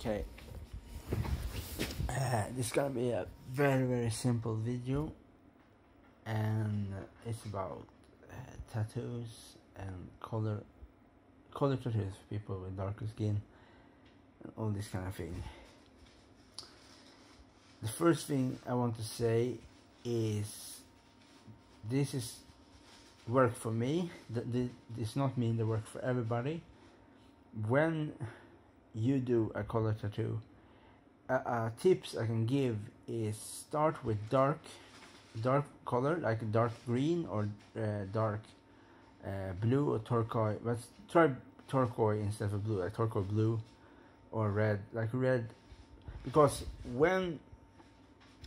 Okay, this is gonna be a very simple video, and it's about tattoos and color tattoos for people with darker skin and all this kind of thing. The first thing I want to say is this is work for me. This not mean the work for everybody. When you do a color tattoo, tips I can give is start with dark color, like dark green or dark blue or turquoise. Let's try turquoise instead of blue, like turquoise blue or red, like red, because when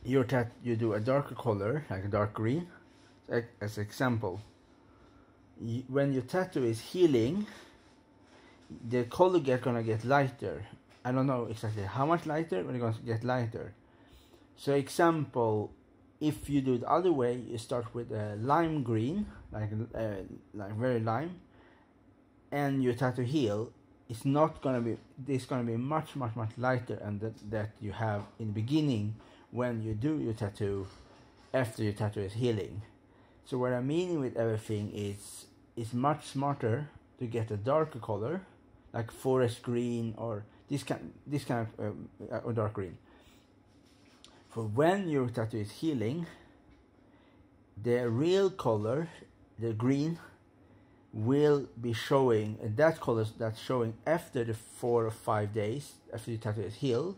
you do a darker color, like a dark green, as example, when your tattoo is healing, the color gonna get lighter. I don't know exactly how much lighter, but it's gonna get lighter. So example, if you do it the other way, you start with a lime green, like very lime, and your tattoo heal, it's not gonna be, this gonna be much lighter, and that you have in the beginning when you do your tattoo after your tattoo is healing. So what I mean with everything is it's much smarter to get a darker color, like forest green or this kind of dark green. For when your tattoo is healing, the real color, the green, will be showing, and that color that's showing after the 4 or 5 days after your tattoo is healed,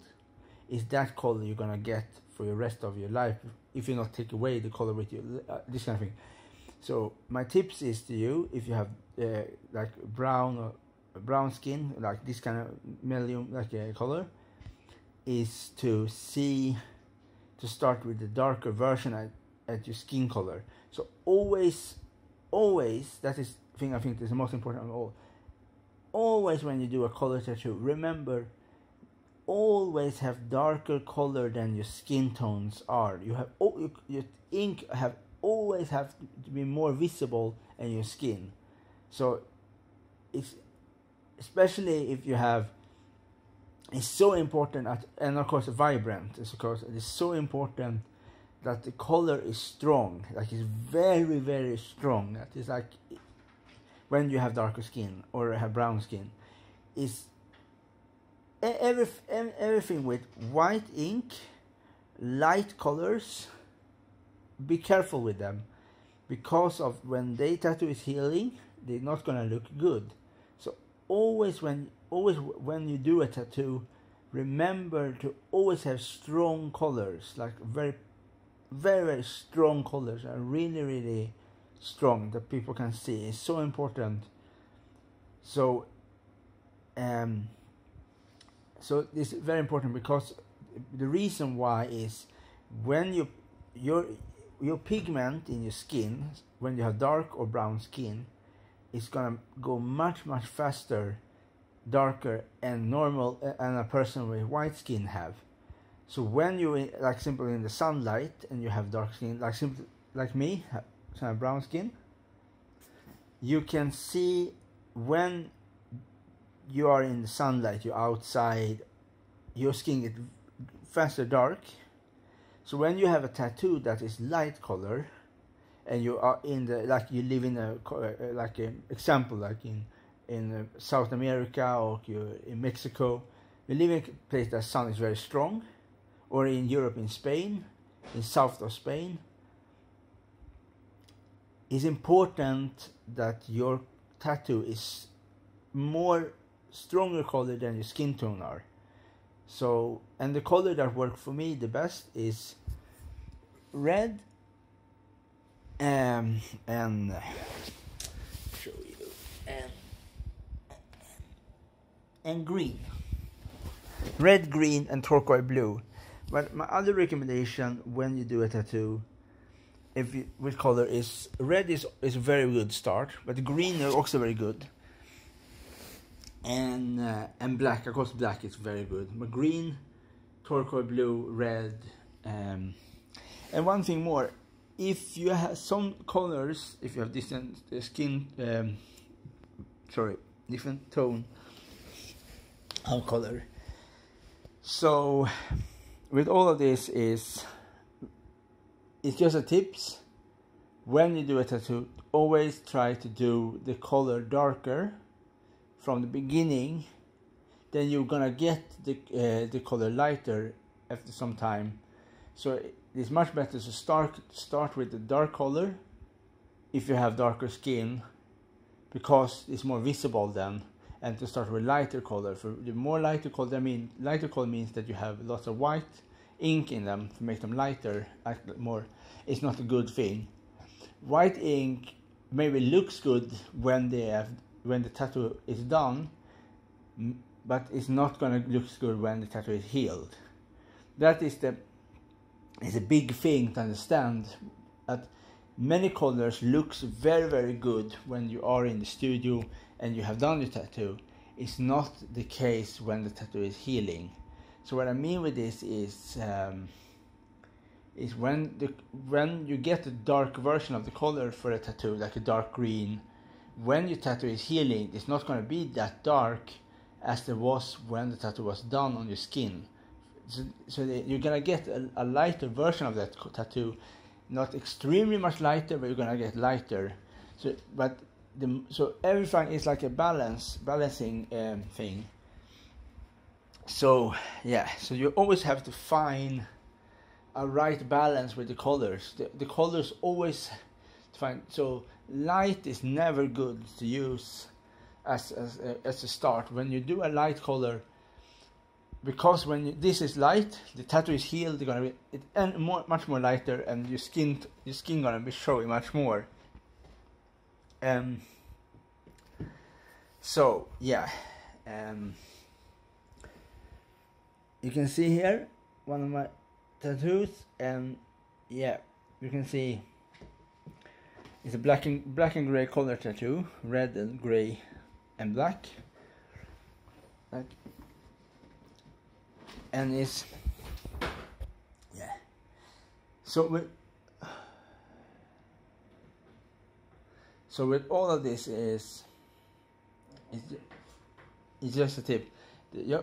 is that color you're gonna get for the rest of your life if you not take away the color with you, this kind of thing. So my tips is to you, if you have like brown skin, like this kind of medium color, is to start with the darker version at your skin color. So always, that is thing I think is the most important of all. Always when you do a color tattoo, remember, always have darker color than your skin tones are. You have your ink always have to be more visible in your skin. So it's especially if you have, it's so important and of course vibrant, because it is so important that the color is strong, like it's very strong. That is like when you have darker skin or have brown skin, is everything with white ink, light colors. Be careful with them, because of when the tattoo is healing, they're not gonna look good. So always when you do a tattoo, remember to always have strong colors, like very strong colors, are really strong, that people can see. It's so important. So so this is very important, because the reason why is when your pigment in your skin, when you have dark or brown skin, is gonna go much faster, darker and normal, and a person with white skin have. So when you like simply in the sunlight and you have dark skin, like me, have brown skin, you can see when you are in the sunlight, you're outside, your skin gets faster dark. So when you have a tattoo that is light color, and you are in the, like you live in a example, like in South America, or you're in Mexico, you live in a place that sun is very strong, or in Europe, in Spain, in south of Spain, it's important that your tattoo is more stronger color than your skin tone are. So, and the color that worked for me the best is red and show you and green. Red, green and blue. But my other recommendation when you do a tattoo, with color, is red is a very good start, but green is also very good. And black, of course, black is very good. But green, turquoise blue, red, and one thing more. If you have some colors, if you have different skin, different tone of color, So with all of this it's just a tips. When you do a tattoo, always try to do the color darker from the beginning. Then you're gonna get the color lighter after some time. So it's much better to start with the dark color if you have darker skin, because it's more visible then, and to start with lighter color. For the more lighter color, lighter color means that you have lots of white ink in them to make them lighter, more. It's not a good thing. White ink maybe looks good when the tattoo is done, but it's not gonna look good when the tattoo is healed. That is a big thing to understand. That many colors looks very, very good when you are in the studio and you have done the tattoo. It's not the case when the tattoo is healing. So what I mean with this is when you get a dark version of the color for a tattoo, like a dark green, when your tattoo is healing, it's not going to be that dark as it was when the tattoo was done on your skin. So you're going to get a lighter version of that tattoo, not extremely much lighter, but you're going to get lighter. So everything is like a balancing thing. So yeah, so you always have to find a right balance with the colors. The colors always find. So light is never good to use as a start. When you do a light color, because when this is light, the tattoo is healed. They're gonna be much more lighter, and your skin gonna be showing much more. So yeah, you can see here one of my tattoos, and yeah, you can see it's a black and gray color tattoo, red and gray and black, and it's yeah. So with all of this it's just a tip.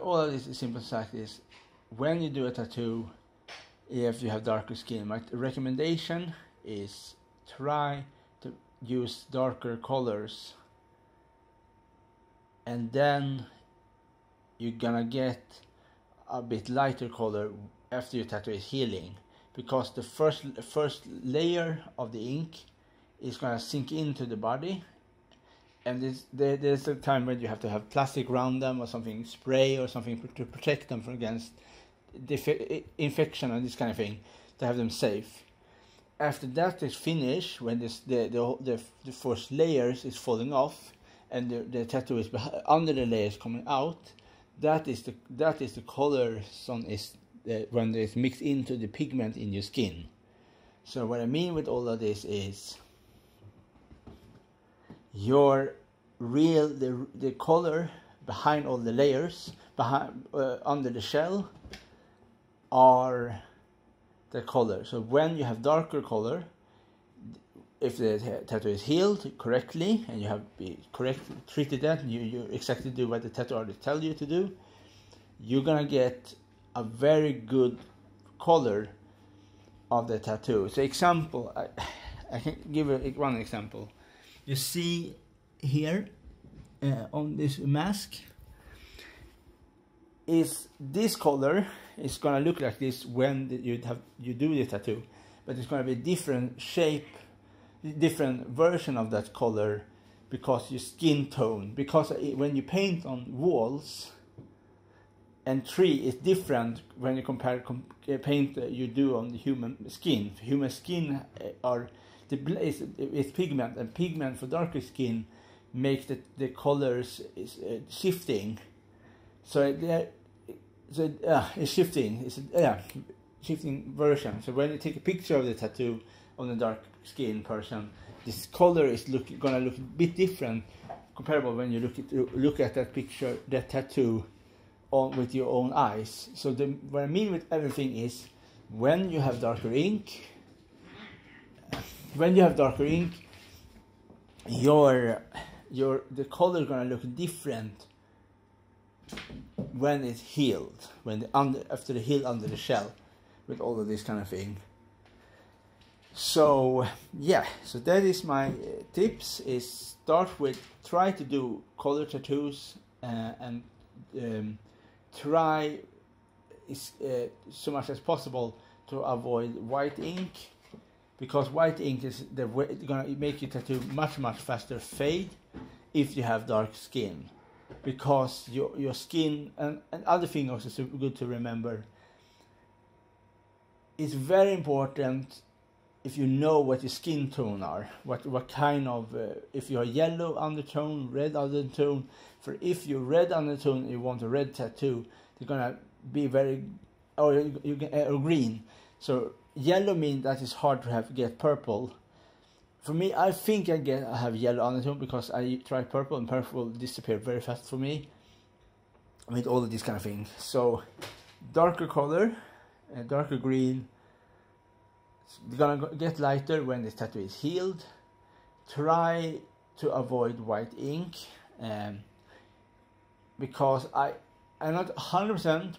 All of this is simple fact is, when you do a tattoo, if you have darker skin, my recommendation is try to use darker colors, and then you're gonna get a bit lighter color after your tattoo is healing, because the first layer of the ink is gonna sink into the body, and there's a time when you have to have plastic around them or something, spray or something to protect them from against infection and this kind of thing, to have them safe. After that is finished, when the first layers is falling off and the tattoo is under the layers coming out, that is the color when it's mixed into the pigment in your skin. So what I mean with all of this is the color behind all the layers under the shell are the color. So when you have darker color, if the tattoo is healed correctly and you have treated that, you exactly do what the tattoo artist tell you to do, you're gonna get a very good color of the tattoo. So example, I can give one example. You see here on this mask, is this color is gonna look like this when you do the tattoo, but it's gonna be different shape, different version of that color, because your skin tone. Because when you paint on walls and tree, it's different when you compare paint you do on the human skin. Human skin is pigment, and pigment for darker skin makes the colors shifting. So it's shifting. It's shifting version. So when you take a picture of the tattoo on a dark skin person, this color is gonna look a bit different, comparable when you look at that picture, that tattoo, with your own eyes. So what I mean with everything is, when you have darker ink, the color is gonna look different when it's healed, when after the heal under the shell, with all of this kind of thing. So yeah, so that is my tips. Is start with, try to do color tattoos, and try so much as possible to avoid white ink, because white ink is gonna make your tattoo much faster fade if you have dark skin, because your skin, and other thing also is good to remember, it's very important if you know what your skin tone are, what kind of, if you're yellow undertone, red undertone. For if you're red undertone, you want a red tattoo, you're gonna be very, or or green. So yellow means that it's hard to get purple. For me, I think I have yellow undertone because I tried purple, and purple disappeared very fast for me with all of these kind of things. So darker color, darker green. It's gonna get lighter when the tattoo is healed. Try to avoid white ink, because I'm not 100%,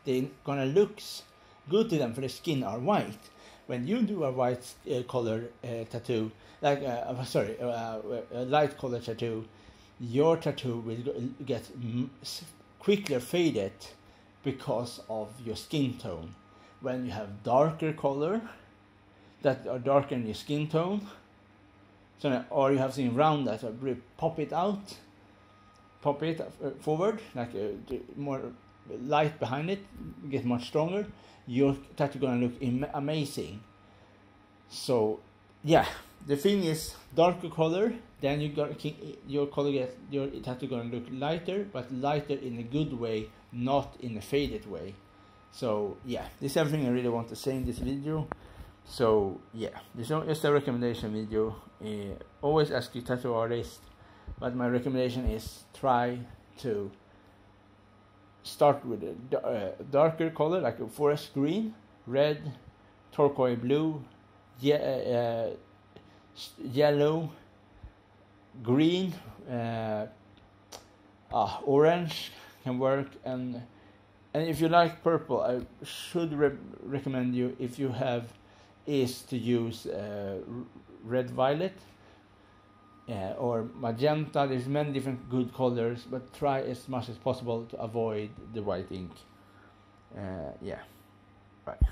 they're gonna look good to them for the skin are white. When you do a white color tattoo, like a light color tattoo, your tattoo will get quicker faded because of your skin tone. When you have darker color that are darker in your skin tone, so or you have something round that pop it forward, like more light behind it, get much stronger, your tattoo gonna look amazing. So yeah, the thing is darker color, then your tattoo gonna look lighter, but lighter in a good way, not in a faded way. So yeah, this is everything I really want to say in this video. So yeah, this is just a recommendation video. Always ask your tattoo artist, but my recommendation is try to start with a darker color, like a forest green, red, turquoise blue, yellow, green, orange can work, and if you like purple, I should recommend you, if you have, is to use red violet or magenta. There's many different good colors, but try as much as possible to avoid the white ink. Yeah, bye.